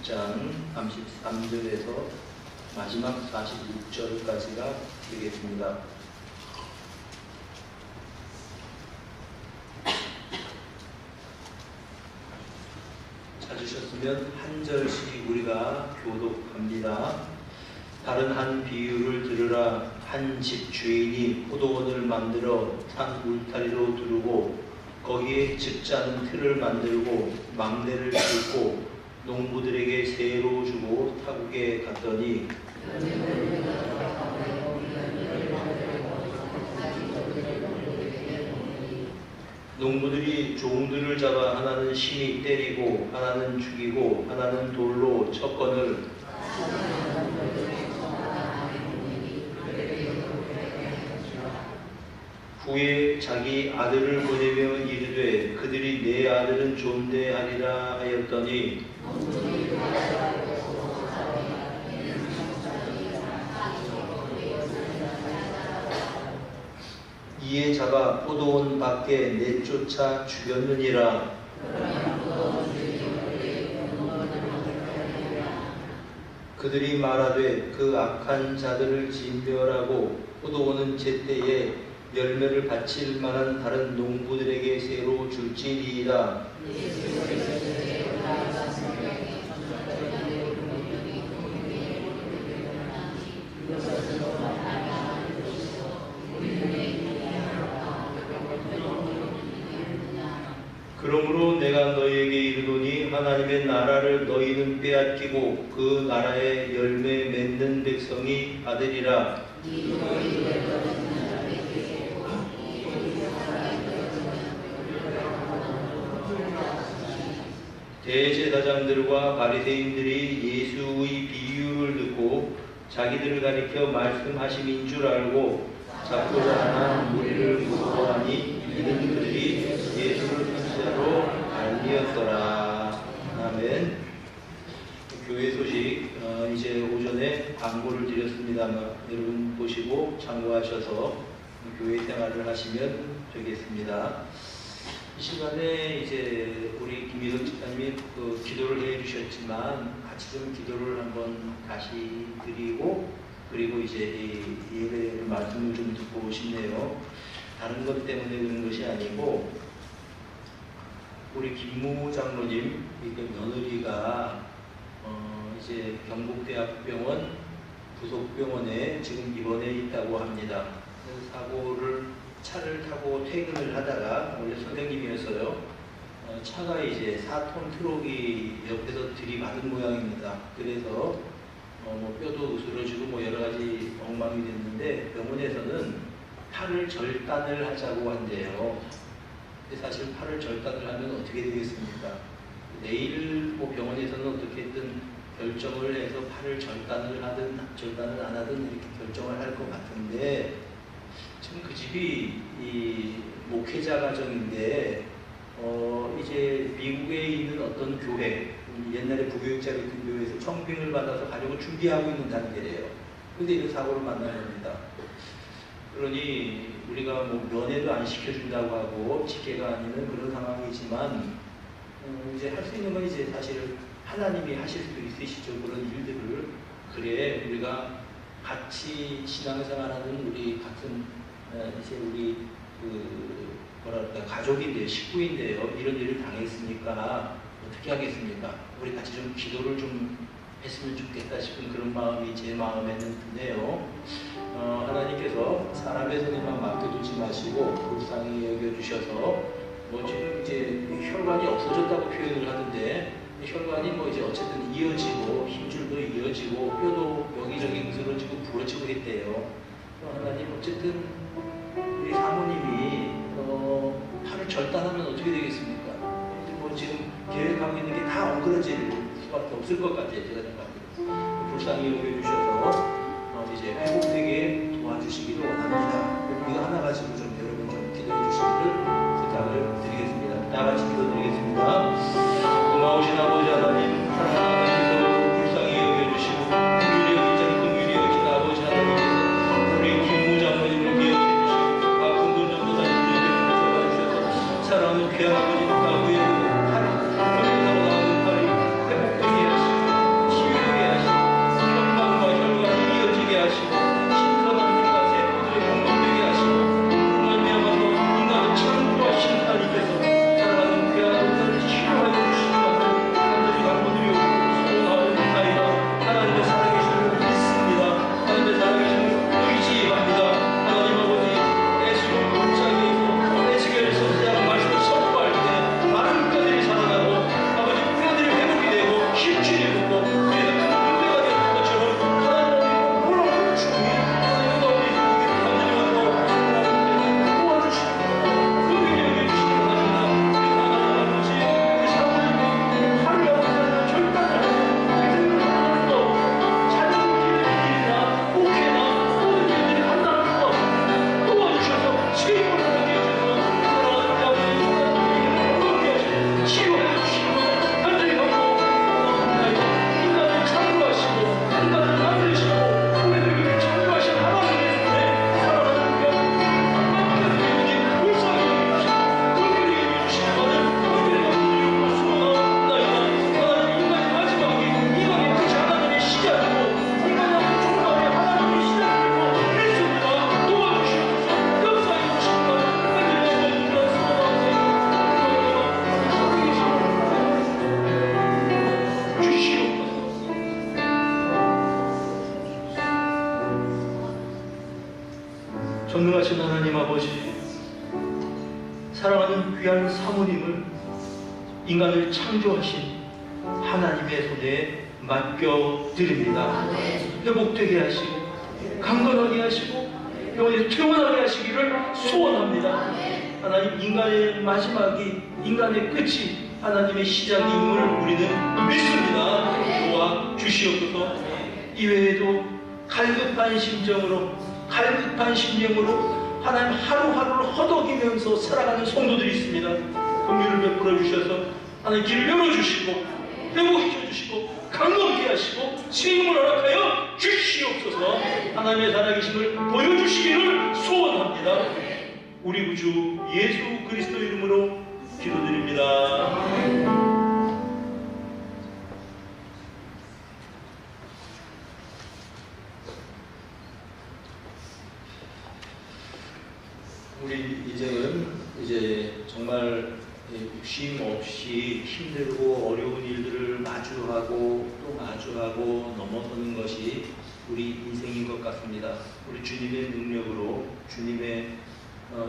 10장 33절에서 마지막 46절까지가 되겠습니다. 찾으셨으면 한 절씩 우리가 교독합니다. 다른 한 비유를 들으라. 한 집 주인이 포도원을 만들어 산 울타리로 두르고 거기에 즙자는 틀을 만들고 막내를 싣고 농부들에게 세로 주고 타국에 갔더니 농부들이 종들을 잡아 하나는 심히 때리고 하나는 죽이고 하나는 돌로 쳤거늘 후에 자기 아들을 보내며 이르되 그들이 내 아들은 존대하리라 하였더니 이에 잡아 포도원 밖에 내쫓아 죽였느니라. 그들이 말하되 그 악한 자들을 진멸하고 포도원은 제때에 열매를 바칠 만한 다른 농부들에게 새로 줄지니이다. 그러므로 내가 너희에게 이르노니 하나님의 나라를 너희는 빼앗기고 그 나라의 열매 맺는 백성이 아들이라. 대제사장들과 바리새인들이 예수의 비유를 듣고 자기들을 가리켜 말씀하심인 줄 알고 잡고자 하나 무리를 무서워하니 이는 그들이 예수를 진짜로 알리었더라. 아멘. 교회 소식 이제 오전에 광고를 드렸습니다만 여러분 보시고 참고하셔서 교회 생활을 하시면 되겠습니다. 이 시간에 이제 우리 김희석 집사님이 기도를 해주셨지만 같이 좀 기도를 한번 다시 드리고 그리고 이제 예배 말씀을 좀 듣고 싶네요. 다른 것 때문에 그런 것이 아니고 우리 김무 장로님 며느리가 이제 경북대학병원 부속병원에 지금 입원해 있다고 합니다. 사고를 차를 타고 퇴근을 하다가 원래 선생님이었어요. 차가 이제 4톤 트럭이 옆에서 들이받은 모양입니다. 그래서 뼈도 으스러지고 여러 가지 엉망이 됐는데 병원에서는 팔을 절단을 하자고 한대요. 근데 사실 팔을 절단을 하면 어떻게 되겠습니까? 내일 병원에서는 어떻게든 결정을 해서 팔을 절단을 하든 절단을 안 하든 이렇게 결정을 할 것 같은데 지금 그 집이 이 목회자 가정인데 이제 미국에 있는 어떤 교회 옛날에 부교육자였던 교회에서 청빙을 받아서 가려고 준비하고 있는 단계래요. 근데 이런 사고를 만난 겁니다. 그러니 우리가 면회도 안 시켜준다고 하고 직계가 아니는 그런 상황이지만 이제 할 수 있는 건 이제 사실 하나님이 하실 수도 있으시죠. 그런 일들을. 그래 우리가 같이 신앙생활하는 우리 같은 이제 우리 뭐랄까 가족인데요, 식구인데요. 이런 일을 당했으니까 어떻게 하겠습니까? 우리 같이 좀 기도를 좀 했으면 좋겠다 싶은 그런 마음이 제 마음에는 드네요. 하나님께서 사람의 손에만 맡겨두지 마시고 불쌍히 여겨주셔서 지금 이제 혈관이 없어졌다고 표현을 하던데 혈관이 이제 어쨌든 이어지고 힘줄도 이어지고 뼈도 여기저기 으스러지고 부러지고 했대요. 하나님 어쨌든 우리 사모님이 팔을 절단하면 어떻게 되겠습니까? 지금 계획하고 있는 게 다 엉그러질 수밖에 없을 것 같아요. 제가 생각해요. 불쌍히 여겨주셔서 이제 회복되게 도와주시기를 원합니다. 이거 하나 가지고 좀 여러분 좀 기도해 주시기를 부탁을 드리겠습니다. 다 같이 기도드리겠습니다. 고마우신 아버지 하나님, 하나님께서 불쌍히 여겨주시고 긍휼히 여기지 긍휼히 여기신 아버지 하나님께서 우리 김무 장로님을 기억해 주시고 아픈 분 전도사님을 여겨주셔서 사랑하는 귀한 아버지 가구에 팔이 병사로 나오는 팔이 회복되게 하시고 전능하신 하나님 아버지, 사랑하는 귀한 사모님을 인간을 창조하신 하나님의 손에 맡겨드립니다. 회복되게 하시고 강건하게 하시고 영원히 퇴원하게 하시기를 소원합니다. 하나님, 인간의 마지막이, 인간의 끝이 하나님의 시작임을 우리는 믿습니다. 도와 주시옵소서. 이외에도 갈급한 심정으로, 갈급한 심령으로 하나님 하루하루를 허덕이면서 살아가는 성도들이 있습니다. 긍휼을 베풀어 주셔서 하나님 길을 열어주시고 회복시켜 주시고 강건케 하시고 세움을 허락하여 주시옵소서. 하나님의 살아계심을 보여주시기를 소원합니다. 우리 구주 예수 그리스도 이름으로 기도드립니다. 우리 이제 정말 쉼 없이 힘들고 어려운 일들을 마주하고 또 마주하고 넘어서는 것이 우리 인생인 것 같습니다. 우리 주님의 능력으로, 주님의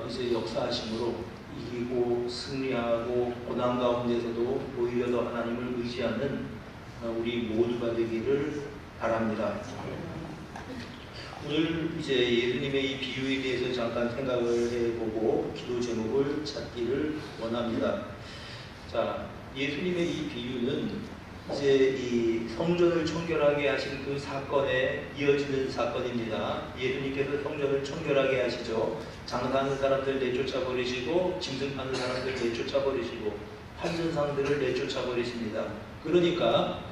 이제 역사하심으로 이기고 승리하고 고난 가운데서도 오히려 더 하나님을 의지하는 우리 모두가 되기를 바랍니다. 오늘 이제 예수님의 이 비유에 대해서 잠깐 생각을 해보고 기도 제목을 찾기를 원합니다. 자, 예수님의 이 비유는 이제 이 성전을 청결하게 하신 그 사건에 이어지는 사건입니다. 예수님께서 성전을 청결하게 하시죠. 장사하는 사람들 내쫓아 버리시고, 짐승 파는 사람들 내쫓아 버리시고, 판전상들을 내쫓아 버리십니다. 그러니까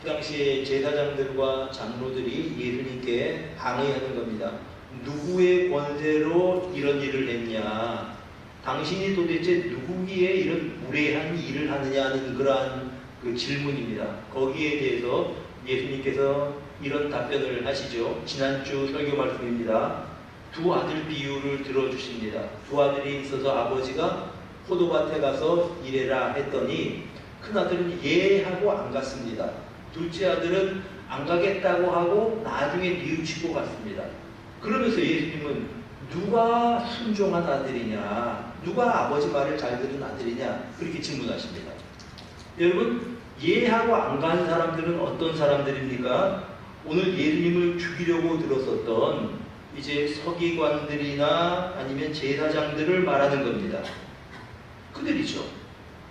그 당시에 제사장들과 장로들이 예수님께 항의하는 겁니다. 누구의 권세로 이런 일을 했냐? 당신이 도대체 누구기에 이런 무례한 일을 하느냐는 그러한 그 질문입니다. 거기에 대해서 예수님께서 이런 답변을 하시죠. 지난주 설교 말씀입니다. 두 아들 비유를 들어주십니다. 두 아들이 있어서 아버지가 포도밭에 가서 일해라 했더니 큰아들은 예 하고 안 갔습니다. 둘째 아들은 안 가겠다고 하고 나중에 뉘우치고 갔습니다. 그러면서 예수님은 누가 순종한 아들이냐, 누가 아버지 말을 잘 들은 아들이냐, 그렇게 질문하십니다. 여러분, 예하고 안 간 사람들은 어떤 사람들입니까? 오늘 예수님을 죽이려고 들었었던 이제 서기관들이나 아니면 제사장들을 말하는 겁니다. 그들이죠.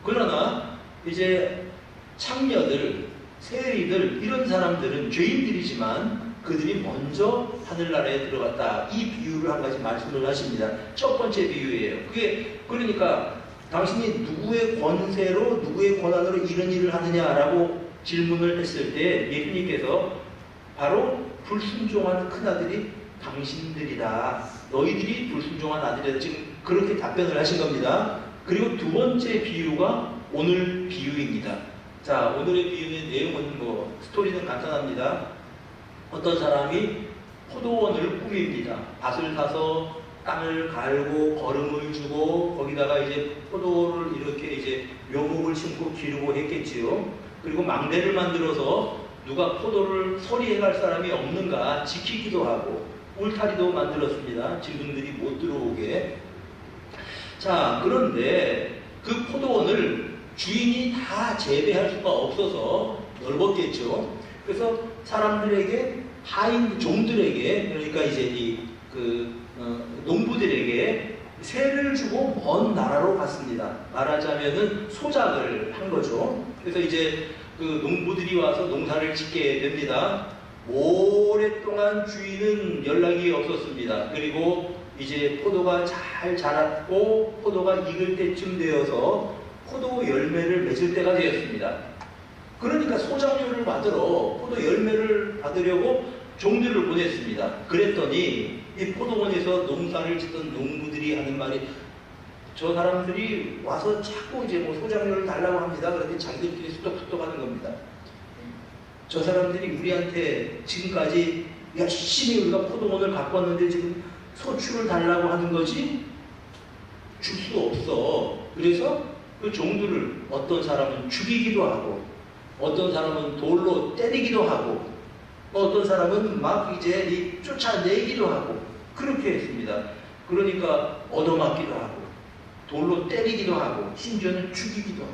그러나 이제 창녀들, 세리들, 이런 사람들은 죄인들이지만 그들이 먼저 하늘나라에 들어갔다. 이 비유를 한 가지 말씀을 하십니다. 첫 번째 비유예요. 그게 그러니까 당신이 누구의 권세로, 누구의 권한으로 이런 일을 하느냐라고 질문을 했을 때 예수님께서 바로 불순종한 큰아들이 당신들이다. 너희들이 불순종한 아들이다. 지금 그렇게 답변을 하신 겁니다. 그리고 두 번째 비유가 오늘 비유입니다. 자, 오늘의 비유의 내용은 스토리는 간단합니다. 어떤 사람이 포도원을 꾸밉니다. 밭을 사서 땅을 갈고 거름을 주고 거기다가 이제 포도를 이렇게 이제 묘목을 심고 기르고 했겠지요. 그리고 망대를 만들어서 누가 포도를 서리해갈 사람이 없는가 지키기도 하고 울타리도 만들었습니다. 짐승들이 못 들어오게. 자, 그런데 그 포도원을 주인이 다 재배할 수가 없어서 넓었겠죠. 그래서 사람들에게, 하인 종들에게, 그러니까 이제 농부들에게 세를 주고 먼 나라로 갔습니다. 말하자면은 소작을 한 거죠. 그래서 이제 그 농부들이 와서 농사를 짓게 됩니다. 오랫동안 주인은 연락이 없었습니다. 그리고 이제 포도가 잘 자랐고 포도가 익을 때쯤 되어서 포도 열매를 맺을 때가 되었습니다. 그러니까 소작료를 받으러 포도 열매를 받으려고 종들을 보냈습니다. 그랬더니 이 포도원에서 농사를 짓던 농부들이 하는 말이, 저 사람들이 와서 자꾸 이제 소작료를 달라고 합니다. 그런데 자기들끼리 수덕수덕 하는 겁니다. 저 사람들이 우리한테 지금까지 열심히 우리가 포도원을 갖고 왔는데 지금 소출을 달라고 하는 거지? 줄 수 없어. 그래서 그 종들을 어떤 사람은 죽이기도 하고 어떤 사람은 돌로 때리기도 하고 어떤 사람은 막 이제 쫓아내기도 하고 그렇게 했습니다. 그러니까 얻어맞기도 하고 돌로 때리기도 하고 심지어는 죽이기도 하고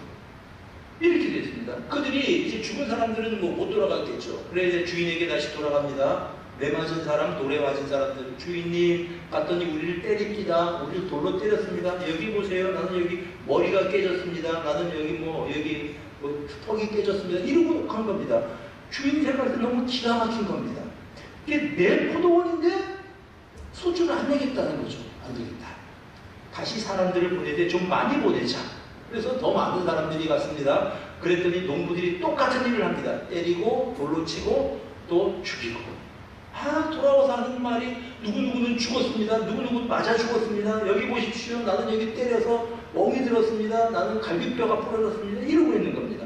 이렇게 됐습니다. 그들이 이제 죽은 사람들은 뭐 못 돌아갔겠죠. 그래 이제 주인에게 다시 돌아갑니다. 매 맞은 사람, 돌에 맞은 사람들, 주인님 갔더니 우리를 때립니다. 우리를 돌로 때렸습니다. 여기 보세요. 나는 여기 머리가 깨졌습니다. 나는 여기 뭐 턱이 깨졌습니다. 이러고 간 겁니다. 주인 생각에서 너무 기가 막힌 겁니다. 이게 내 포도원인데 소주를 안 내겠다는 거죠. 안 되겠다. 다시 사람들을 보내되 좀 많이 보내자. 그래서 더 많은 사람들이 갔습니다. 그랬더니 농부들이 똑같은 일을 합니다. 때리고 돌로 치고 또 죽이고. 돌아와서 하는 말이 누구누구는 죽었습니다. 누구누구는 맞아 죽었습니다. 여기 보십시오. 나는 여기 때려서 멍이 들었습니다. 나는 갈비뼈가 부러졌습니다. 이러고 있는 겁니다.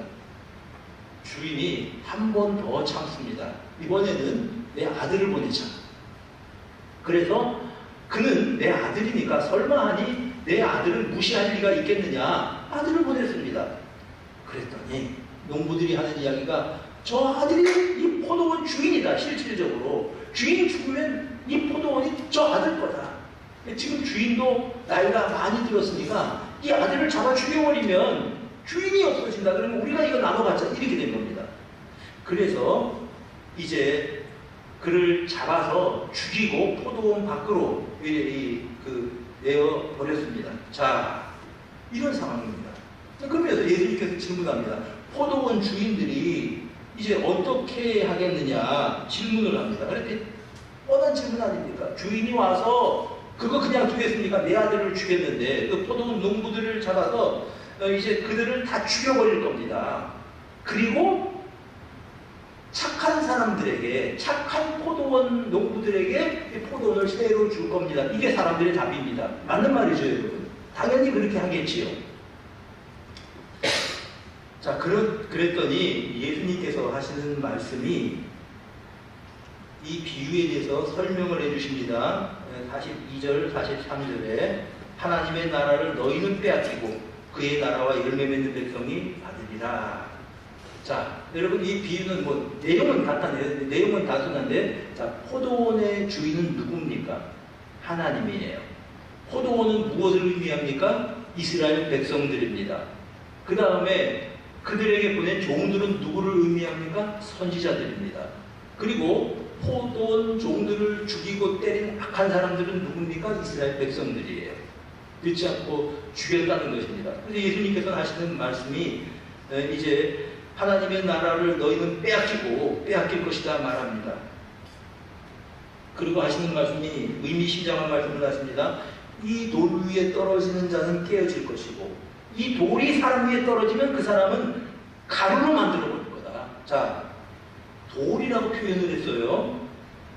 주인이 한 번 더 참습니다. 이번에는 내 아들을 보내자. 그래서 그는 내 아들이니까 설마하니 내 아들을 무시할 리가 있겠느냐. 아들을 보냈습니다. 그랬더니 농부들이 하는 이야기가 저 아들이 이 포도원 주인이다. 실질적으로 주인이 죽으면 이 포도원이 저 아들 거다. 지금 주인도 나이가 많이 들었으니까 이 아들을 잡아 죽여버리면 주인이 없어진다. 그러면 우리가 이거 나눠 갖자. 이렇게 된 겁니다. 그래서 이제 그를 잡아서 죽이고 포도원 밖으로 내어 버렸습니다. 자, 이런 상황입니다. 그러면서 예수님께서 질문합니다. 포도원 주인들이 이제 어떻게 하겠느냐 질문을 합니다. 그런데 뻔한 질문 아닙니까? 주인이 와서 그거 그냥 두겠습니까? 내 아들을 죽였는데 그 포도원 농부들을 잡아서 이제 그들을 다 죽여버릴 겁니다. 그리고 착한 사람들에게, 착한 포도원 농부들에게 포도원을 새로 줄 겁니다. 이게 사람들의 답입니다. 맞는 말이죠, 여러분. 당연히 그렇게 하겠지요. 자, 그랬더니 예수님께서 하시는 말씀이 이 비유에 대해서 설명을 해주십니다. 42절, 43절에 하나님의 나라를 너희는 빼앗기고 그의 나라와 열매 맺는 백성이 받으리라. 자, 여러분 이 비유는 뭐 내용은 간단해요. 내용은 단순한데, 자, 포도원의 주인은 누굽니까? 하나님이에요. 포도원은 무엇을 의미합니까? 이스라엘 백성들입니다. 그 다음에 그들에게 보낸 종들은 누구를 의미합니까? 선지자들입니다. 그리고 포도원 종들을 죽이고 때린 악한 사람들은 누굽니까? 이스라엘 백성들이에요. 그렇지 않고 죽였다는 것입니다. 그래서 예수님께서 하시는 말씀이 이제 하나님의 나라를 너희는 빼앗길 것이다 말합니다. 그리고 하시는 말씀이 의미심장한 말씀을 하십니다. 이 돌 위에 떨어지는 자는 깨어질 것이고 이 돌이 사람 위에 떨어지면 그 사람은 가루로 만들어 버릴 거다. 자, 돌이라고 표현을 했어요.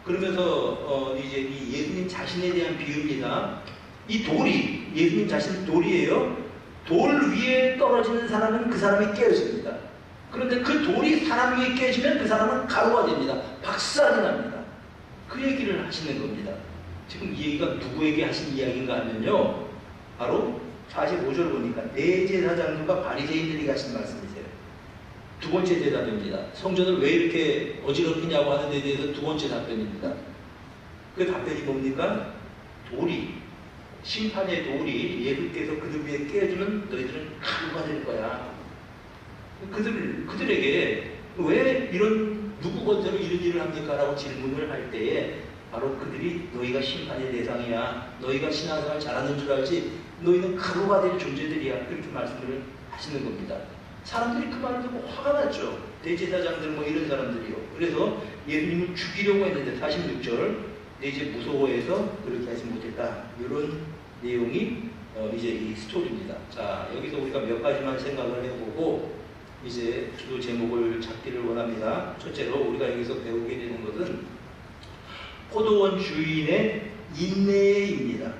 그러면서 이제 이 예수님 자신에 대한 비유입니다. 이 돌이 예수님 자신 돌이에요. 돌 위에 떨어지는 사람은 그 사람이 깨어집니다. 그런데 그 돌이 사람 위에 깨지면 그 사람은 가루가 됩니다. 박살이 납니다. 그 얘기를 하시는 겁니다. 지금 이 얘기가 누구에게 하신 이야기인가 하면요, 바로 45절 보니까 대제사장들과 바리새인들이 하신 말씀이세요. 두 번째 대답입니다. 성전을 왜 이렇게 어지럽히냐고 하는 데 대해서 두 번째 답변입니다. 그 답변이 뭡니까? 돌이, 심판의 돌이 예수께서 그들 위에 깨어지면 너희들은 가루가 될 거야. 그들에게 왜 누구 건재로 이런 일을 합니까? 라고 질문을 할 때에 바로 그들이 너희가 심판의 대상이야. 너희가 신앙생활 잘하는 줄 알지? 너희는 가루가 될 존재들이야. 그렇게 말씀을 하시는 겁니다. 사람들이 그 말을 듣고 화가 났죠. 대제사장들 뭐 이런 사람들이요. 그래서 예수님을 죽이려고 했는데 46절 이제 무서워해서 그렇게 하지 못했다. 이런 내용이 이제 이 스토리입니다. 자, 여기서 우리가 몇 가지만 생각을 해보고 이제 주도 제목을 찾기를 원합니다. 첫째로 우리가 여기서 배우게 되는 것은 포도원 주인의 인내입니다.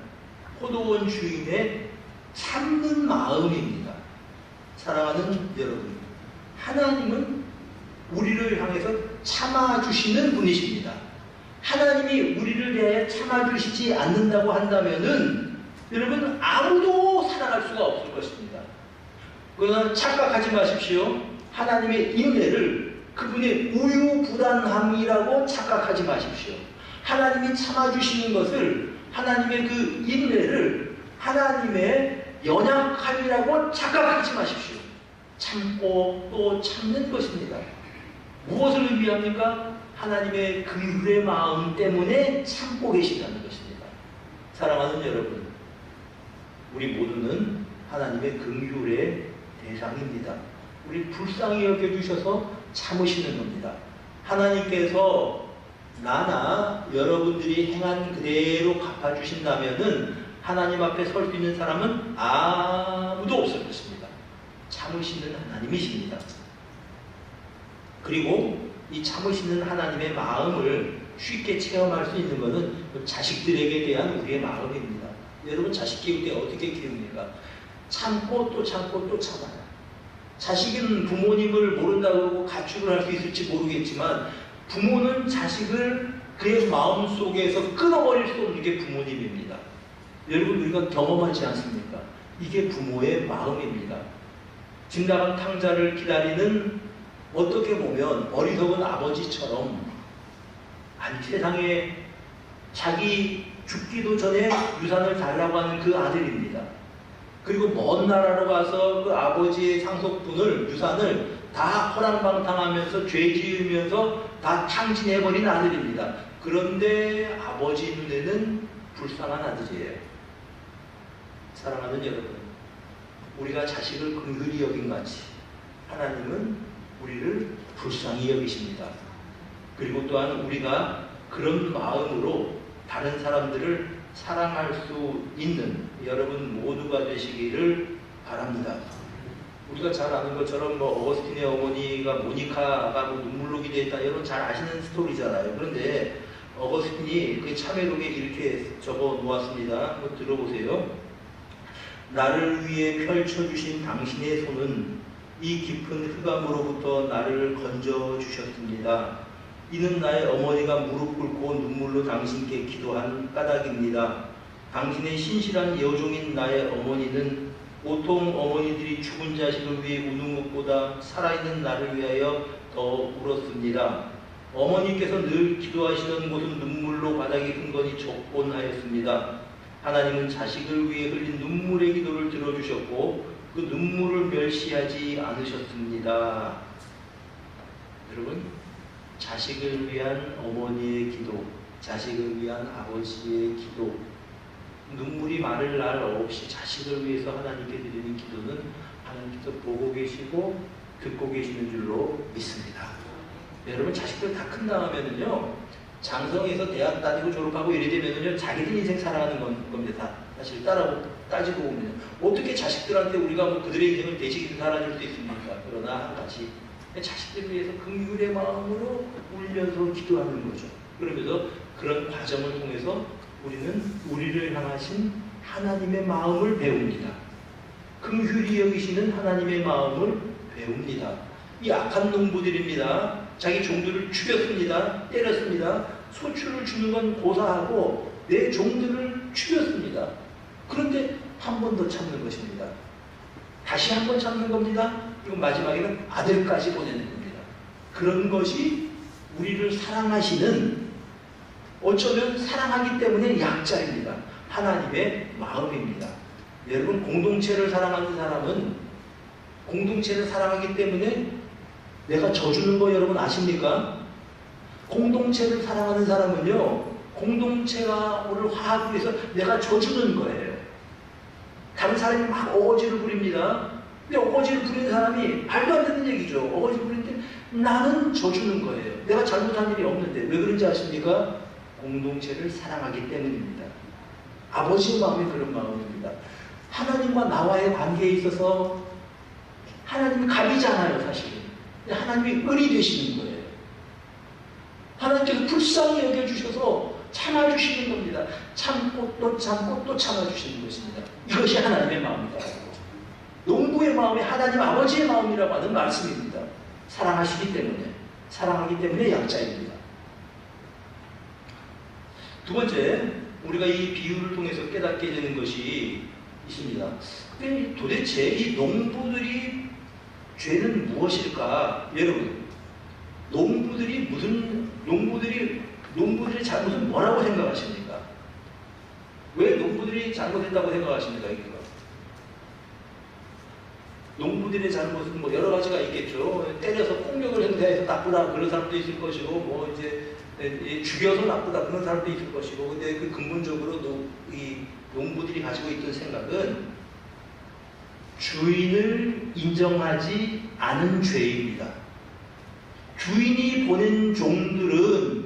포도원 주인의 참는 마음입니다. 사랑하는 여러분, 하나님은 우리를 향해서 참아주시는 분이십니다. 하나님이 우리를 대하여 참아주시지 않는다고 한다면은 여러분 아무도 살아갈 수가 없을 것입니다. 그러나 착각하지 마십시오. 하나님의 인내를 그분의 우유부단함이라고 착각하지 마십시오. 하나님이 참아주시는 것을 하나님의 그 인내를 하나님의 연약함이라고 착각하지 마십시오. 참고 또 참는 것입니다. 무엇을 의미합니까? 하나님의 긍휼의 마음 때문에 참고 계시다는 것입니다. 사랑하는 여러분, 우리 모두는 하나님의 긍휼의 대상입니다. 우리 불쌍히 여겨주셔서 참으시는 겁니다. 하나님께서 나나 여러분들이 행한 그대로 갚아주신다면은 하나님 앞에 설 수 있는 사람은 아무도 없을 것입니다. 참으시는 하나님이십니다. 그리고 이 참으시는 하나님의 마음을 쉽게 체험할 수 있는 것은 자식들에게 대한 우리의 마음입니다. 여러분 자식 키울 때 어떻게 키웁니까? 참고 또 참고 또 참아요. 자식은 부모님을 모른다고 가축을 할 수 있을지 모르겠지만 부모는 자식을 그의 마음속에서 끊어버릴 수 없는 게 부모님입니다. 여러분 우리가 경험하지 않습니까? 이게 부모의 마음입니다. 집 나간 탕자를 기다리는 어떻게 보면 어리석은 아버지처럼 아니 세상에 자기 죽기도 전에 유산을 달라고 하는 그 아들입니다. 그리고 먼 나라로 가서 그 아버지의 상속분을 유산을 다 허랑방탕하면서 죄 지으면서 다 탕진해버린 아들입니다. 그런데 아버지 눈에는 불쌍한 아들이에요. 사랑하는 여러분, 우리가 자식을 긍휼히 여긴 같이 하나님은 우리를 불쌍히 여기십니다. 그리고 또한 우리가 그런 마음으로 다른 사람들을 사랑할 수 있는 여러분 모두가 되시기를 바랍니다. 우리가 잘 아는 것처럼 어거스틴의 어머니가 모니카가 눈물로 기도했다, 여러분 잘 아시는 스토리잖아요. 그런데 어거스틴이 그 참회록에 이렇게 적어 놓았습니다. 한번 들어보세요. 나를 위해 펼쳐주신 당신의 손은 이 깊은 흑암으로부터 나를 건져주셨습니다. 이는 나의 어머니가 무릎 꿇고 눈물로 당신께 기도한 까닭입니다. 당신의 신실한 여종인 나의 어머니는 보통 어머니들이 죽은 자식을 위해 우는 것보다 살아있는 나를 위하여 더 울었습니다. 어머니께서 늘 기도하시던 곳은 눈물로 바닥이 흥건히 족곤하였습니다. 하나님은 자식을 위해 흘린 눈물의 기도를 들어주셨고 그 눈물을 멸시하지 않으셨습니다. 여러분, 자식을 위한 어머니의 기도, 자식을 위한 아버지의 기도, 눈물이 마를 날 없이 자식을 위해서 하나님께 드리는 기도는 하나님께서 보고 계시고 듣고 계시는 줄로 믿습니다. 여러분 자식들 다 큰 다음에는요, 장성에서 대학 다니고 졸업하고 이래 되면은요, 자기들 인생 살아가는 겁니다. 사실 따지고 보면 어떻게 자식들한테 우리가 그들의 인생을 대신해서 살아줄 수 있습니까? 그러나 한 가지, 자식들을 위해서 긍휼의 마음으로 울면서 기도하는 거죠. 그러면서 그런 과정을 통해서 우리는 우리를 향하신 하나님의 마음을 배웁니다. 긍휼히 여기시는 하나님의 마음을 배웁니다. 이 악한 농부들입니다. 자기 종들을 죽였습니다. 때렸습니다. 소출을 주는 건 고사하고 내 종들을 죽였습니다. 그런데 한 번 더 참는 것입니다. 다시 한 번 참는 겁니다. 그리고 마지막에는 아들까지 보내는 겁니다. 그런 것이 우리를 사랑하시는, 어쩌면 사랑하기 때문에 약자입니다. 하나님의 마음입니다. 여러분, 공동체를 사랑하는 사람은 공동체를 사랑하기 때문에 내가 져주는 거 여러분 아십니까? 공동체를 사랑하는 사람은요, 공동체가 오늘 화합을 위해서 내가 져주는 거예요. 다른 사람이 막 어거지를 부립니다. 근데 어거지를 부리는 사람이 말도 안 되는 얘기죠. 어거지를 부리는데 나는 져주는 거예요. 내가 잘못한 일이 없는데. 왜 그런지 아십니까? 공동체를 사랑하기 때문입니다. 아버지의 마음이 그런 마음입니다. 하나님과 나와의 관계에 있어서 하나님이 갑이잖아요, 사실은. 하나님이 을이 되시는 거예요. 하나님께서 불쌍히 여겨주셔서 참아주시는 겁니다. 참고 또 참고 또 참아주시는 것입니다. 이것이 하나님의 마음이다. 농부의 마음이 하나님 아버지의 마음이라고 하는 말씀입니다. 사랑하시기 때문에, 사랑하기 때문에 약자입니다. 두 번째, 우리가 이 비유를 통해서 깨닫게 되는 것이 있습니다. 근데 도대체 이 농부들이 죄는 무엇일까? 여러분, 농부들이 잘못은 뭐라고 생각하십니까? 왜 농부들이 잘못했다고 생각하십니까? 이거? 농부들의 잘못은 뭐 여러 가지가 있겠죠. 때려서 폭력을 행사해서 나쁘다 그런 사람도 있을 것이고, 뭐 이제 죽여서 나쁘다 그런 사람도 있을 것이고, 근데 그 근본적으로 이 농부들이 가지고 있던 생각은 주인을 인정하지 않은 죄입니다. 주인이 보낸 종들은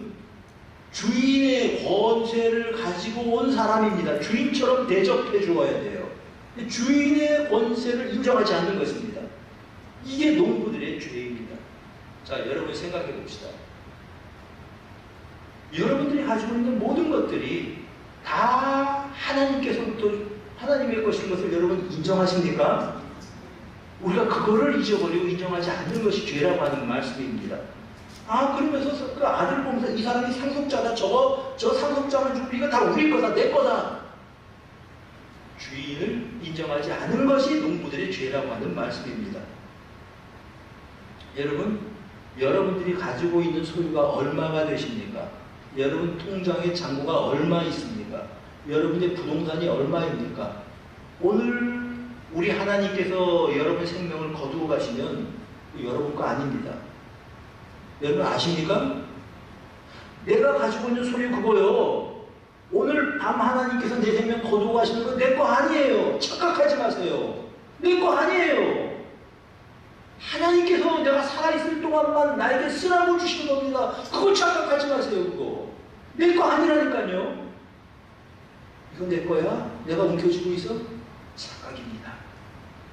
주인의 권세를 가지고 온 사람입니다. 주인처럼 대접해 주어야 돼요. 주인의 권세를 인정하지 않는 것입니다. 이게 농부들의 죄입니다. 자, 여러분 생각해 봅시다. 여러분들이 가지고 있는 모든 것들이 다 하나님께서부터 하나님의 것인 것을 여러분 인정하십니까? 우리가 그거를 잊어버리고 인정하지 않는 것이 죄라고 하는 말씀입니다. 아, 그러면서 그 아들 보면서 이 사람이 상속자다. 저 상속자만 주고 이거 다 우리 거다. 내 거다. 주인을 인정하지 않은 것이 농부들의 죄라고 하는 말씀입니다. 여러분, 여러분들이 가지고 있는 소유가 얼마가 되십니까? 여러분 통장에 잔고가 얼마 있습니까? 여러분의 부동산이 얼마입니까? 오늘 우리 하나님께서 여러분 생명을 거두어 가시면 여러분 거 아닙니다. 여러분 아십니까? 내가 가지고 있는 소유 그거요. 오늘 밤 하나님께서 내 생명 거두어 가시는 건 내 거 아니에요. 착각하지 마세요. 내 거 아니에요. 하나님께서 내가 살아있을 동안만 나에게 쓰라고 주신 겁니다. 그거 착각하지 마세요. 그거 내 거 아니라니까요. 이건 내 거야? 내가 움켜쥐고 있어? 착각입니다.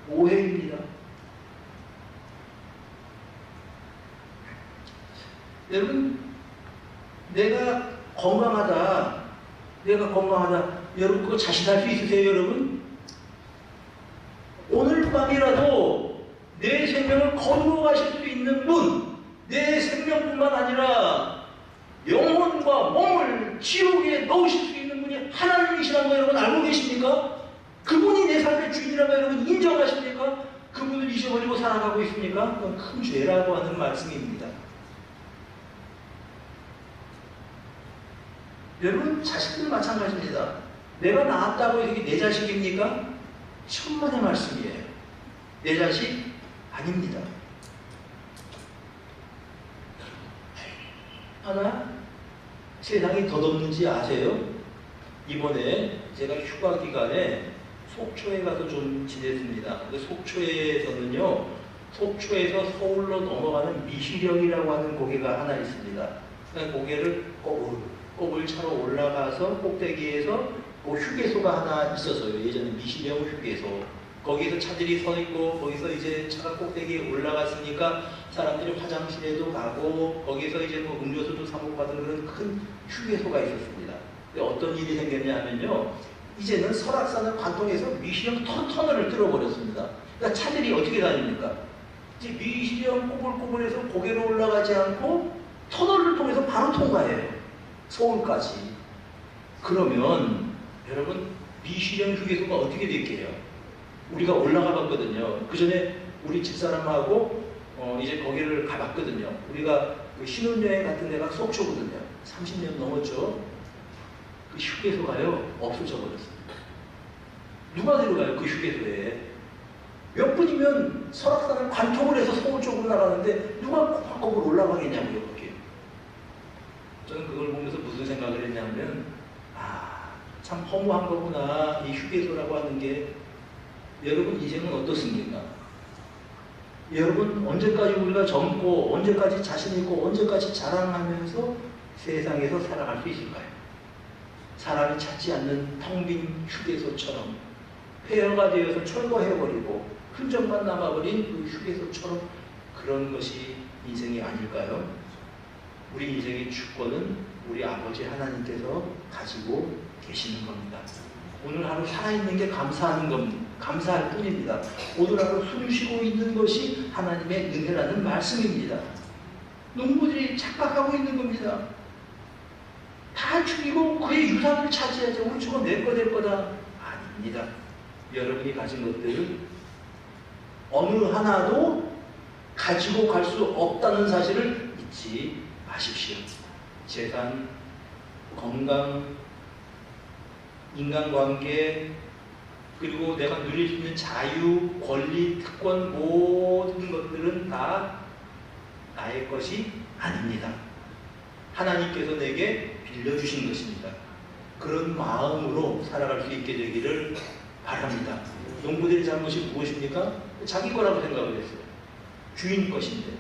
오해입니다. 여러분, 내가 건강하다. 여러분 그거 자신할 수 있으세요, 여러분? 오늘 밤이라도 내 생명을 거두어 가실 수 있는 분, 내 생명뿐만 아니라 영혼과 몸을 지옥에 넣으실 수 있는 분이 하나님이시라는 거 여러분 알고 계십니까? 그분이 내 삶의 주인이라는 거 여러분 인정하십니까? 그분을 잊어버리고 살아가고 있습니까? 그건 큰 죄라고 하는 말씀입니다. 여러분 자식들 마찬가지입니다. 내가 낳았다고 이게 내 자식입니까? 천만의 말씀이에요. 내 자식 아닙니다. 하나 세상이 덧없는지 아세요? 이번에 제가 휴가 기간에 속초에 가서 좀 지냈습니다. 그 속초에서는요, 속초에서 서울로 넘어가는 미시령이라고 하는 고개가 하나 있습니다. 그 고개를 꼬불 차로 올라가서 꼭대기에서 뭐 휴게소가 하나 있었어요. 예전에 미시령 휴게소. 거기서 차들이 서 있고, 거기서 이제 차가 꼭대기에 올라갔으니까 사람들이 화장실에도 가고, 거기서 이제 뭐 음료수도 사먹받은 그런 큰 휴게소가 있었습니다. 근데 어떤 일이 생겼냐 하면요, 이제는 설악산을 관통해서 미시령 터널을 뚫어버렸습니다. 그러니까 차들이 어떻게 다닙니까? 이제 미시령 꼬불꼬불해서 고개로 올라가지 않고 터널을 통해서 바로 통과해요. 서울까지. 그러면 여러분 미시령 휴게소가 어떻게 될게요? 우리가 올라가 봤거든요. 그 전에 우리 집사람하고 이제 거기를 가봤거든요. 우리가 그 신혼여행 같은 데가 속초거든요. 30년 넘었죠. 그 휴게소가요 없어져 버렸습니다. 누가 들어가요? 그 휴게소에 몇 분이면 설악산을 관통을 해서 서울 쪽으로 나가는데 누가 거꾸로 올라가겠냐고요. 거기. 저는 그걸 보면서 무슨 생각을 했냐면, 참 허무한 거구나. 이 휴게소라고 하는 게. 여러분 인생은 어떻습니까? 여러분 언제까지 우리가 젊고, 언제까지 자신 있고, 언제까지 자랑하면서 세상에서 살아갈 수 있을까요? 사람이 찾지 않는 텅 빈 휴게소처럼 폐허가 되어서 철거해버리고 흔적만 남아버린 그 휴게소처럼 그런 것이 인생이 아닐까요? 우리 인생의 주권은 우리 아버지 하나님께서 가지고 계시는 겁니다. 오늘 하루 살아있는 게 감사하는 겁니다. 감사할 뿐입니다. 오늘 하루 숨 쉬고 있는 것이 하나님의 은혜라는 말씀입니다. 농부들이 착각하고 있는 겁니다. 다 죽이고 그의 유산을 차지하죠. 우리 저거 내 거다. 아닙니다. 여러분이 가진 것들 어느 하나도 가지고 갈 수 없다는 사실을 잊지 마십시오. 재산, 건강, 인간관계, 그리고 내가 누릴 수 있는 자유, 권리, 특권 모든 것들은 다 나의 것이 아닙니다. 하나님께서 내게 빌려주신 것입니다. 그런 마음으로 살아갈 수 있게 되기를 바랍니다. 농부들의 잘못이 무엇입니까? 자기 거라고 생각을 했어요. 주인 것인데.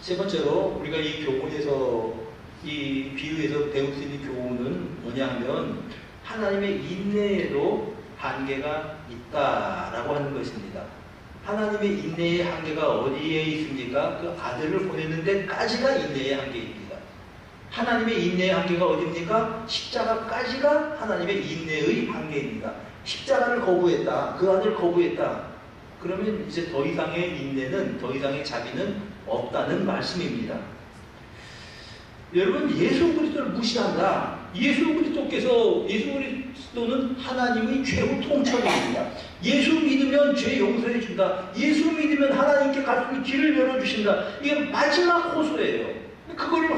세 번째로 우리가 이 교훈에서, 이 비유에서 배울 수 있는 교훈은 뭐냐 하면 하나님의 인내에도 한계가 있다라고 하는 것입니다. 하나님의 인내의 한계가 어디에 있습니까? 그 아들을 보내는 데까지가 인내의 한계입니다. 하나님의 인내의 한계가 어디입니까? 십자가까지가 하나님의 인내의 한계입니다. 십자가를 거부했다. 그 아들을 거부했다. 그러면 이제 더 이상의 인내는, 더 이상의 자비는 없다는 말씀입니다. 여러분, 예수 그리스도를 무시한다. 예수 그리스도는 하나님의 최후 통첩입니다. 예수 믿으면 죄 용서해 준다. 예수 믿으면 하나님께 갈 수 있는 길을 열어주신다. 이게 마지막 호소예요. 그걸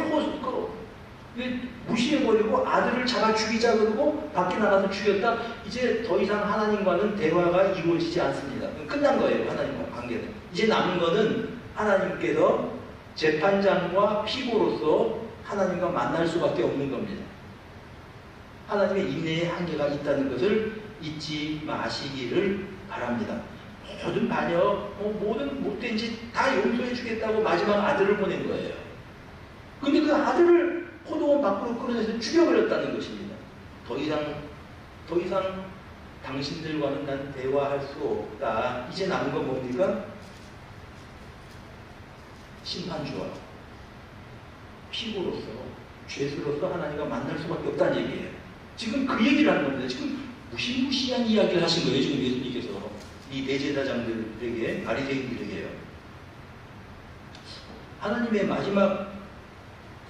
무시해버리고 아들을 잡아 죽이자 그러고 밖에 나가서 죽였다. 이제 더 이상 하나님과는 대화가 이루어지지 않습니다. 끝난 거예요. 하나님과 관계는. 이제 남은 거는 하나님께서 재판장과 피고로서 하나님과 만날 수밖에 없는 겁니다. 하나님의 인내의 한계가 있다는 것을 잊지 마시기를 바랍니다. 모든 반역, 모든 못된 짓 다 용서해 주겠다고 마지막 아들을 보낸 거예요. 근데 그 아들을 포도원 밖으로 끌어내서 죽여버렸다는 것입니다. 더 이상 당신들과는 난 대화할 수 없다. 이제 남은 건 뭡니까? 심판주와 피고로서, 죄수로서 하나님과 만날 수밖에 없다는 얘기예요. 지금 그 얘기를 하는 겁니다. 지금 무시무시한 이야기를 하신 거예요. 지금 예수님께서 이 대제사장들에게, 바리새인들에게요. 하나님의 마지막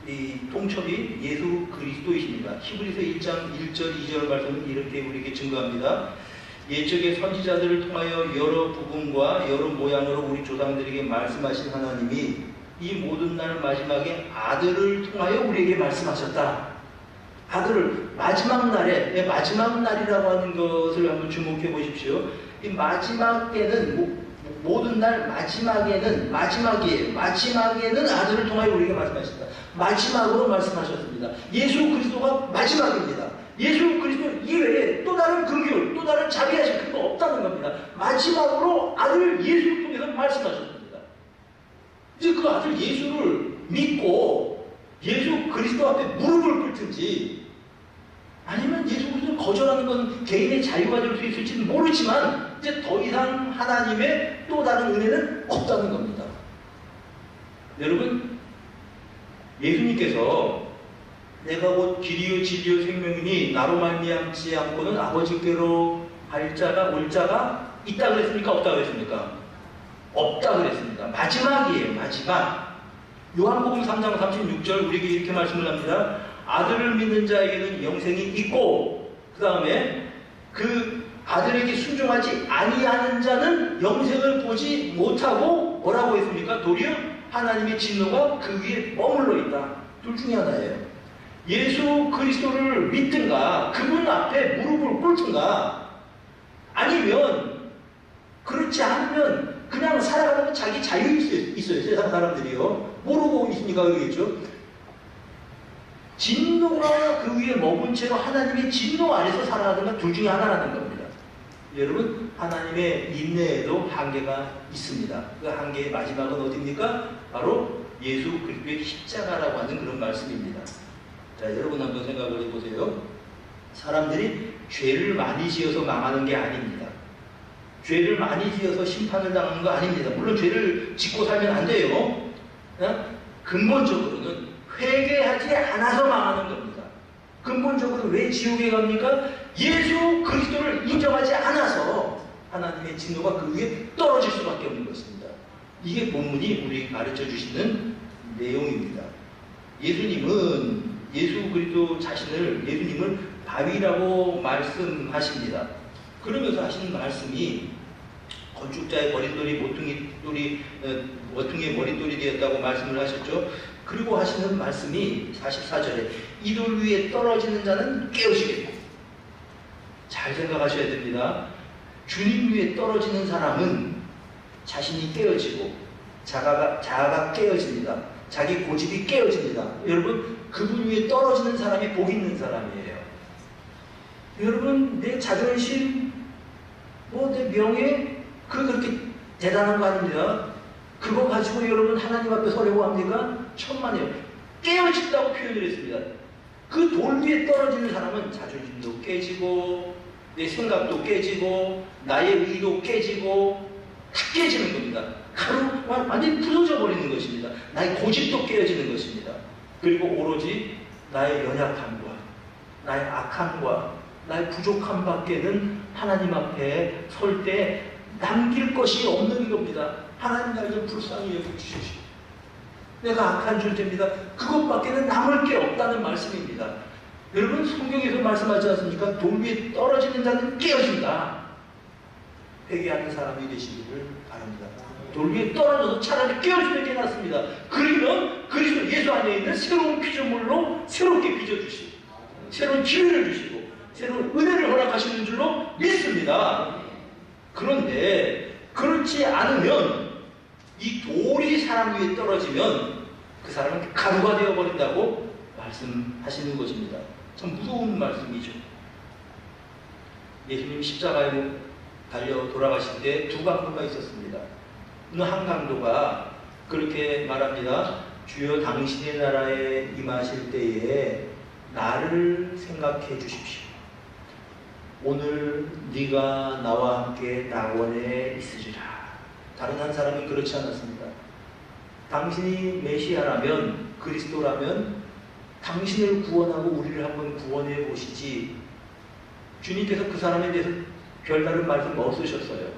이 통첩이 예수 그리스도이십니다. 히브리서 1장 1절 2절 말씀은 이렇게 우리에게 증거합니다. 옛적의 선지자들을 통하여 여러 부분과 여러 모양으로 우리 조상들에게 말씀하신 하나님이 이 모든 날 마지막에 아들을 통하여 우리에게 말씀하셨다. 아들을 마지막 날에, 마지막 날이라고 하는 것을 한번 주목해 보십시오. 이 마지막 때는, 모든 날 마지막에는, 마지막에는 아들을 통하여 우리에게 말씀하셨다. 마지막으로 말씀하셨습니다. 예수 그리스도가 마지막입니다. 예수 그리스도 이외에 또 다른 긍휼, 또 다른 자비하신 그거 없다는 겁니다. 마지막으로 아들 예수를 통해서 말씀하셨습니다. 이제 그 아들 예수를 믿고 예수 그리스도 앞에 무릎을 꿇든지, 아니면 예수 그리스도를 거절하는 건 개인의 자유가 될 수 있을지는 모르지만 이제 더 이상 하나님의 또 다른 은혜는 없다는 겁니다. 여러분, 예수님께서 내가 곧 길이요 진리요 생명이니 나로 말미암지 않고는 아버지께로 갈 자가, 올 자가 있다 그랬습니까? 없다 그랬습니까? 없다 그랬습니다. 마지막이에요. 마지막. 요한복음 3장 36절 우리에게 이렇게 말씀을 합니다. 아들을 믿는 자에게는 영생이 있고, 그 다음에 그 아들에게 순종하지 아니하는 자는 영생을 보지 못하고 뭐라고 했습니까? 도리어 하나님의 진노가 그 위에 머물러 있다. 둘 중에 하나예요. 예수 그리스도를 믿든가 그분 앞에 무릎을 꿇든가, 아니면 그렇지 않으면 그냥 살아가는 자기 자유일 수 있어요. 세상 사람들이요. 모르고 있으니까 그러겠죠. 진노가 그 위에 머문 채로 하나님의 진노 아래서 살아가는 건 둘 중에 하나라는 겁니다. 여러분, 하나님의 인내에도 한계가 있습니다. 그 한계의 마지막은 어디입니까? 바로 예수 그리스도의 십자가라고 하는 그런 말씀입니다. 자, 여러분 한번 생각을 해보세요. 사람들이 죄를 많이 지어서 망하는 게 아닙니다. 죄를 많이 지어서 심판을 당하는 거 아닙니다. 물론 죄를 짓고 살면 안 돼요. 근본적으로는 회개하지 않아서 망하는 겁니다. 근본적으로 왜 지옥에 갑니까? 예수 그리스도를 인정하지 않아서 하나님의 진노가 그 위에 떨어질 수밖에 없는 것입니다. 이게 본문이 우리 가르쳐 주시는 내용입니다. 예수님은 예수 그리스도 자신을, 예수님을 바위라고 말씀하십니다. 그러면서 하시는 말씀이 건축자의 머릿돌이 모퉁이의 머릿돌이 되었다고 말씀을 하셨죠. 그리고 하시는 말씀이 44절에 이 돌 위에 떨어지는 자는 깨어지겠고, 잘 생각하셔야 됩니다. 주님 위에 떨어지는 사람은 자신이 깨어지고 자아가 깨어집니다. 자기 고집이 깨어집니다. 여러분, 그분 위에 떨어지는 사람이 복 있는 사람이에요. 여러분, 내 자존심, 내 명예, 그렇게 대단한 거 아닙니다. 그거 가지고 여러분 하나님 앞에 서려고 합니까? 천만에요. 깨어진다고 표현을 했습니다. 그 돌 위에 떨어지는 사람은 자존심도 깨지고 내 생각도 깨지고 나의 의도 깨지고 다 깨지는 겁니다. 완전히 부서져 버리는 것입니다. 나의 고집도 깨어지는 것입니다. 그리고 오로지 나의 연약함과 나의 악함과 나의 부족함 밖에는 하나님 앞에 설 때 남길 것이 없는 겁니다. 하나님 날 좀 불쌍히 여겨주십시오. 내가 악한 존재입니다. 그것밖에는 남을 게 없다는 말씀입니다. 여러분, 성경에서 말씀하지 않습니까? 돌 위에 떨어지는 자는 깨어진다. 회개하는 사람이 되시기를 바랍니다. 돌 위에 떨어져서 차라리 깨어지는 게 낫습니다. 그러면 그리스도 예수 안에 있는 새로운 피조물로 새롭게 빚어주시고 새로운 기회를 주시고 새로운 은혜를 허락하시는 줄로 믿습니다. 그런데 그렇지 않으면 이 돌이 사람 위에 떨어지면 그 사람은 가루가 되어버린다고 말씀하시는 것입니다. 참 무서운 말씀이죠. 예수님 십자가에 달려 돌아가실 때 두 강도가 있었습니다. 어느 한 강도가 그렇게 말합니다. 주여 당신의 나라에 임하실 때에 나를 생각해 주십시오. 오늘 네가 나와 함께 낙원에 있으리라. 다른 한 사람은 그렇지 않았습니다. 당신이 메시아라면, 그리스도라면 당신을 구원하고 우리를 한번 구원해 보시지. 주님께서 그 사람에 대해서 별다른 말씀 없으셨어요.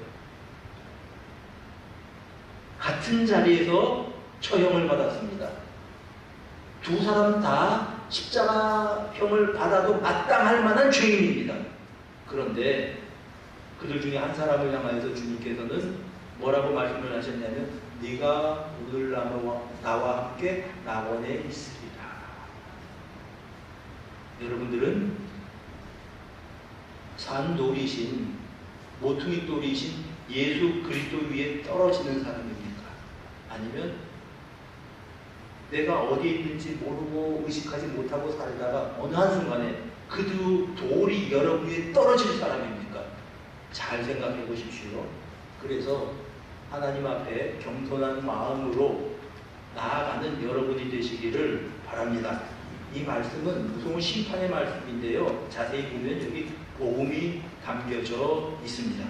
같은 자리에서 처형을 받았습니다. 두 사람 다 십자가형을 받아도 마땅할 만한 죄인입니다. 그런데 그들 중에 한 사람을 향하여서 주님께서는 뭐라고 말씀을 하셨냐면 네가 오늘 나와 함께 낙원에 있으리라. 여러분들은 산돌이신 모퉁이 돌이신 예수 그리스도 위에 떨어지는 사람입니까? 아니면 내가 어디에 있는지 모르고 의식하지 못하고 살다가 어느 한순간에 그 돌이 여러분 위에 떨어질 사람입니까? 잘 생각해 보십시오. 그래서 하나님 앞에 겸손한 마음으로 나아가는 여러분이 되시기를 바랍니다. 이 말씀은 무서운 심판의 말씀인데요. 자세히 보면 여기 복음이 담겨져 있습니다.